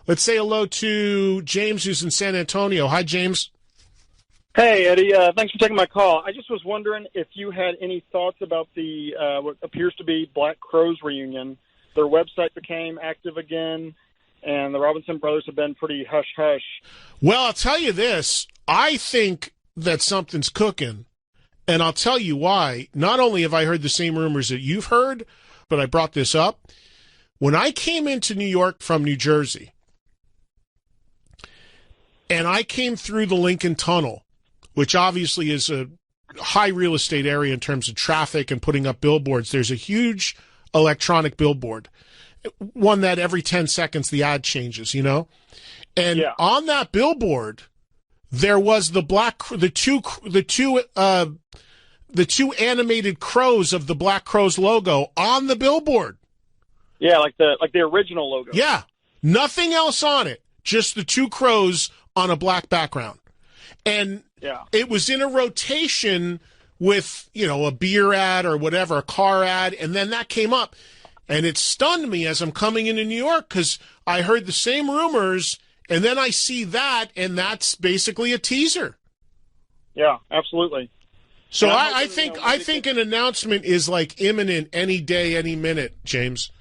Let's say hello to James, who's in San Antonio. Hi, James. Hey, Eddie. Thanks for taking my call. I just was wondering if you had any thoughts about the what appears to be Black Crowes reunion. Their website became active again, and the Robinson brothers have been pretty hush-hush. Well, I'll tell you this. I think that something's cooking, and I'll tell you why. Not only have I heard the same rumors that you've heard, but I brought this up. When I came into New York from New Jersey, and I came through the Lincoln Tunnel, which obviously is a high real estate area in terms of traffic and putting up billboards. There's a huge electronic billboard, one that every 10 seconds the ad changes, you know? And on that billboard, there was the two animated crows of the Black Crowes logo on the billboard. Yeah, like the original logo. Yeah. Nothing else on it. Just the two crows on a black background. And it was in a rotation with, a beer ad or whatever, a car ad, and then that came up. And it stunned me as I'm coming into New York because I heard the same rumors, and then I see that, and that's basically a teaser. Yeah, absolutely. So I think an announcement is like imminent any day, any minute, James.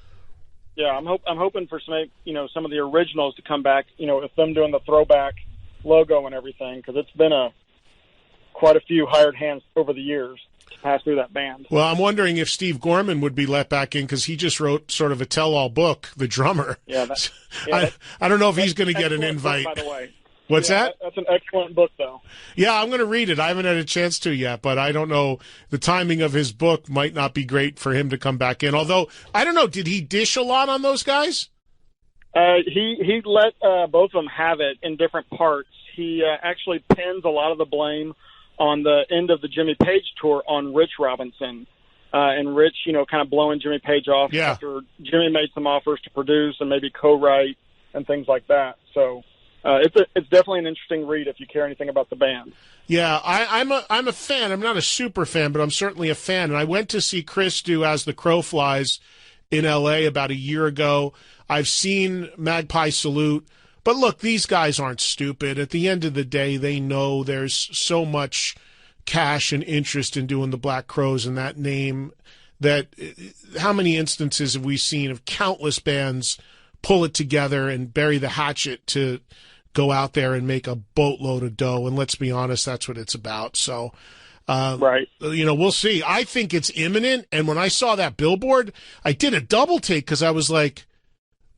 Yeah, I'm hoping for some of the originals to come back, with them doing the throwback logo and everything, because it's been quite a few hired hands over the years to pass through that band. Well, I'm wondering if Steve Gorman would be let back in because he just wrote sort of a tell-all book, The Drummer. Yeah, I don't know if he's going to get an invite. Book, by the way. What's that? That's an excellent book, though. Yeah, I'm going to read it. I haven't had a chance to yet, but I don't know. The timing of his book might not be great for him to come back in. Although, I don't know, did he dish a lot on those guys? He let both of them have it in different parts. He actually pins a lot of the blame on the end of the Jimmy Page tour on Rich Robinson. And Rich, kind of blowing Jimmy Page off after Jimmy made some offers to produce and maybe co-write and things like that. So it's definitely an interesting read if you care anything about the band. Yeah, I'm a fan. I'm not a super fan, but I'm certainly a fan. And I went to see Chris do As the Crow Flies in L.A. about a year ago. I've seen Magpie Salute. But look, these guys aren't stupid. At the end of the day, they know there's so much cash and interest in doing the Black Crowes and that name that how many instances have we seen of countless bands pull it together and bury the hatchet to go out there and make a boatload of dough? And let's be honest, that's what it's about. So, right. We'll see. I think it's imminent. And when I saw that billboard, I did a double take because I was like,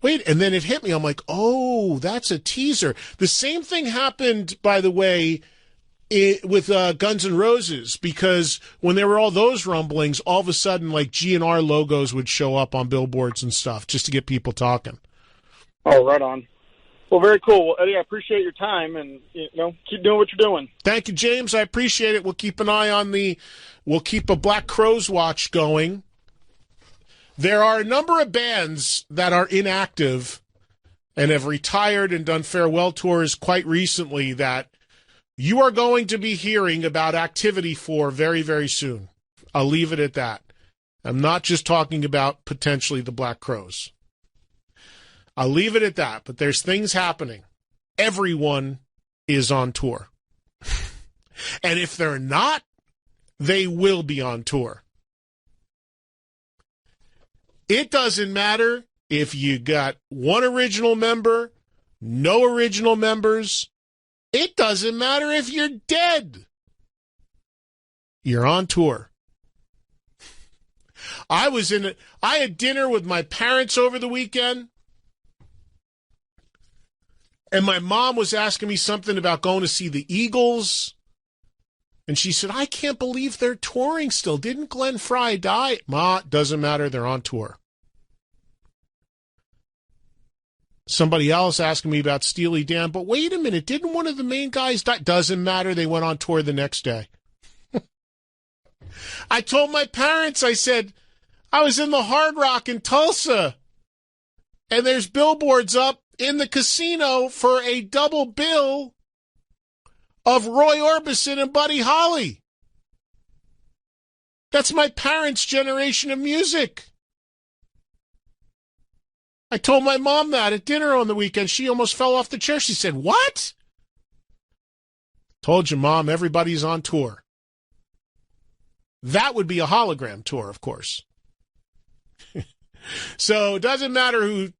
wait, and then it hit me. I'm like, oh, that's a teaser. The same thing happened, by the way, with Guns N' Roses, because when there were all those rumblings, all of a sudden, like GNR logos would show up on billboards and stuff just to get people talking. Oh, right on. Well, very cool. Well, Eddie, I appreciate your time, and keep doing what you're doing. Thank you, James. I appreciate it. We'll keep an eye on we'll keep a Black Crowes watch going. There are a number of bands that are inactive and have retired and done farewell tours quite recently that you are going to be hearing about activity for very, very soon. I'll leave it at that. I'm not just talking about potentially the Black Crowes. I'll leave it at that, but there's things happening. Everyone is on tour. And if they're not, they will be on tour. It doesn't matter if you got one original member, no original members. It doesn't matter if you're dead. You're on tour. I had dinner with my parents over the weekend, and my mom was asking me something about going to see the Eagles. And she said, I can't believe they're touring still. Didn't Glenn Fry die? Ma, doesn't matter. They're on tour. Somebody else asking me about Steely Dan. But wait a minute. Didn't one of the main guys die? Doesn't matter. They went on tour the next day. I told my parents, I said, I was in the Hard Rock in Tulsa. And there's billboards up in the casino for a double bill of Roy Orbison and Buddy Holly. That's my parents' generation of music. I told my mom that at dinner on the weekend. She almost fell off the chair. She said, "What?" Told you, Mom, everybody's on tour. That would be a hologram tour, of course. So it doesn't matter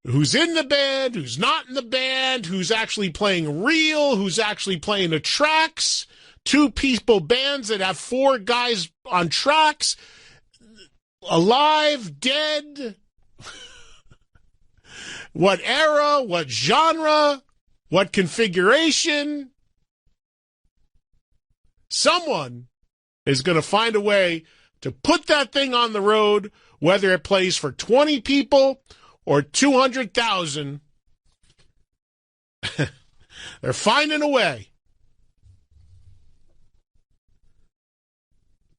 who's in the band, who's not in the band, who's actually playing real, who's actually playing the tracks. 2-people bands that have 4 guys on tracks, alive, dead, what era, what genre, what configuration. Someone is going to find a way to put that thing on the road, whether it plays for 20 people or 200,000. They're finding a way.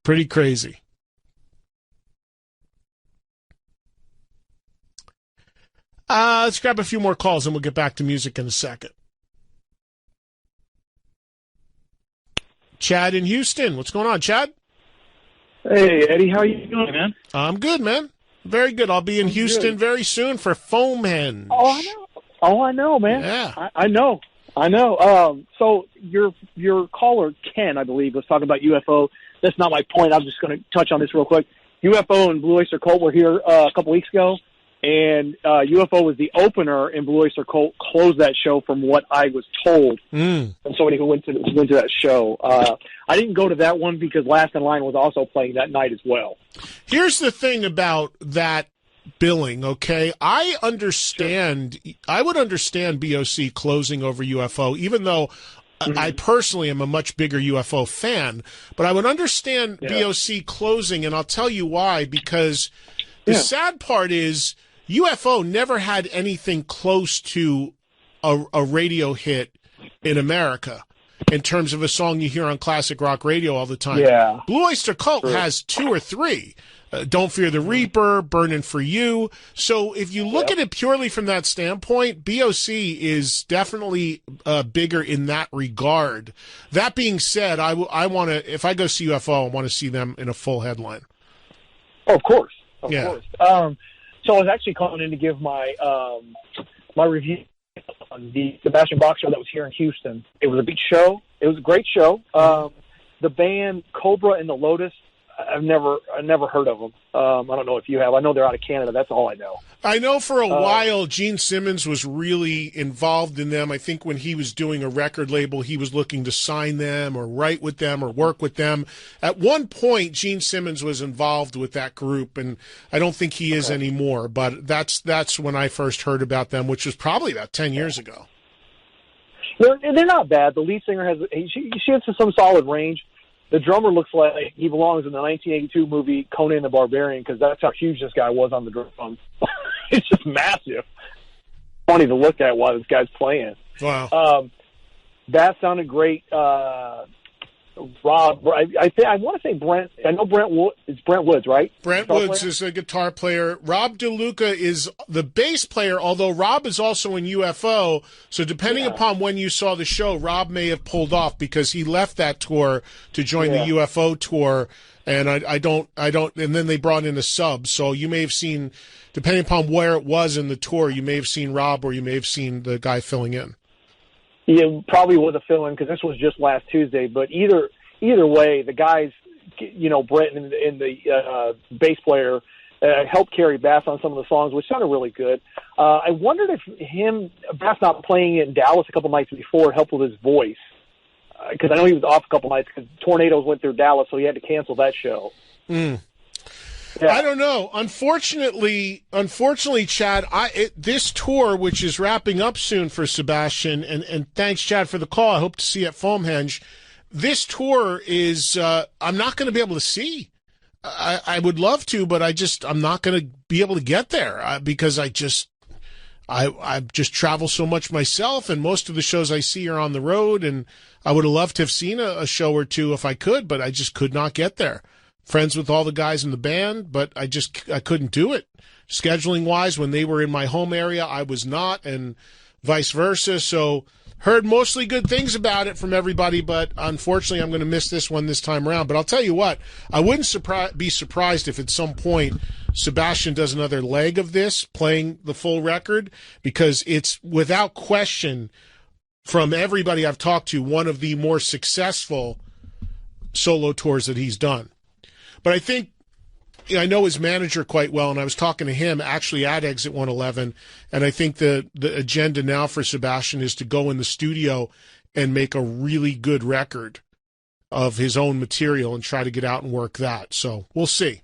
Pretty crazy. Let's grab a few more calls and we'll get back to music in a second. Chad in Houston. What's going on, Chad? Hey, Eddie. How you doing, man? I'm good, man. Very good. I'll be in Houston very soon for Foamhenge. Oh, I know, man. Yeah. I know. So your caller, Ken, I believe, was talking about UFO. That's not my point. I'm just going to touch on this real quick. UFO and Blue Oyster Cult were here a couple weeks ago, and UFO was the opener, and Blue Oyster Cult closed that show from what I was told from somebody who went to that show. I didn't go to that one because Last in Line was also playing that night as well. Here's the thing about that billing, okay? I understand. Sure. I would understand BOC closing over UFO, even though I personally am a much bigger UFO fan, but I would understand BOC closing, and I'll tell you why, because the sad part is UFO never had anything close to a radio hit in America in terms of a song you hear on classic rock radio all the time. Yeah. Blue Oyster Cult has 2 or 3. Don't Fear the Reaper, Burnin' for You. So if you look at it purely from that standpoint, BOC is definitely bigger in that regard. That being said, I want to, if I go see UFO, I want to see them in a full headline. Oh, of course. Of course. So I was actually calling in to give my my review on the Sebastian Bach show that was here in Houston. It was a big show. It was a great show. The band Cobra and the Lotus, I've never heard of them. I don't know if you have. I know they're out of Canada. That's all I know. I know for a while Gene Simmons was really involved in them. I think when he was doing a record label, he was looking to sign them or write with them or work with them. At one point, Gene Simmons was involved with that group, and I don't think he is anymore. But that's when I first heard about them, which was probably about 10 years ago. They're not bad. The lead singer she has some solid range. The drummer looks like he belongs in the 1982 movie Conan the Barbarian, because that's how huge this guy was on the drums. It's just massive. Funny to look at while this guy's playing. Wow. That sounded great. Rob, I want to say Brent. I know Brent. It's Brent Woods, right? Brent Woods is a guitar player. Rob DeLuca is the bass player, although Rob is also in UFO. So depending upon when you saw the show, Rob may have pulled off because he left that tour to join the UFO tour. And I don't, and then they brought in a sub. So you may have seen, depending upon where it was in the tour, you may have seen Rob or you may have seen the guy filling in. Yeah, probably was a fill-in because this was just last Tuesday. But either way, the guys, Brent and the bass player helped carry Bass on some of the songs, which sounded really good. I wondered if Bass not playing in Dallas a couple nights before helped with his voice, because I know he was off a couple nights because tornadoes went through Dallas, so he had to cancel that show. Yeah. I don't know. Unfortunately, Chad, this tour, which is wrapping up soon for Sebastian, and thanks, Chad, for the call. I hope to see you at Foamhenge. This tour is, I'm not going to be able to see. I would love to, but I'm not going to be able to get there because I just travel so much myself, and most of the shows I see are on the road, and I would have loved to have seen a show or two if I could, but I just could not get there. Friends with all the guys in the band, but I couldn't do it. Scheduling wise, when they were in my home area, I was not, and vice versa. So Heard mostly good things about it from everybody, but unfortunately I'm going to miss this one this time around. But I'll tell you what, I wouldn't be surprised if at some point Sebastian does another leg of this, playing the full record, because it's without question, from everybody I've talked to, one of the more successful solo tours that he's done. But I think, I know his manager quite well, and I was talking to him actually at Exit 111, and I think the agenda now for Sebastian is to go in the studio and make a really good record of his own material and try to get out and work that. So we'll see.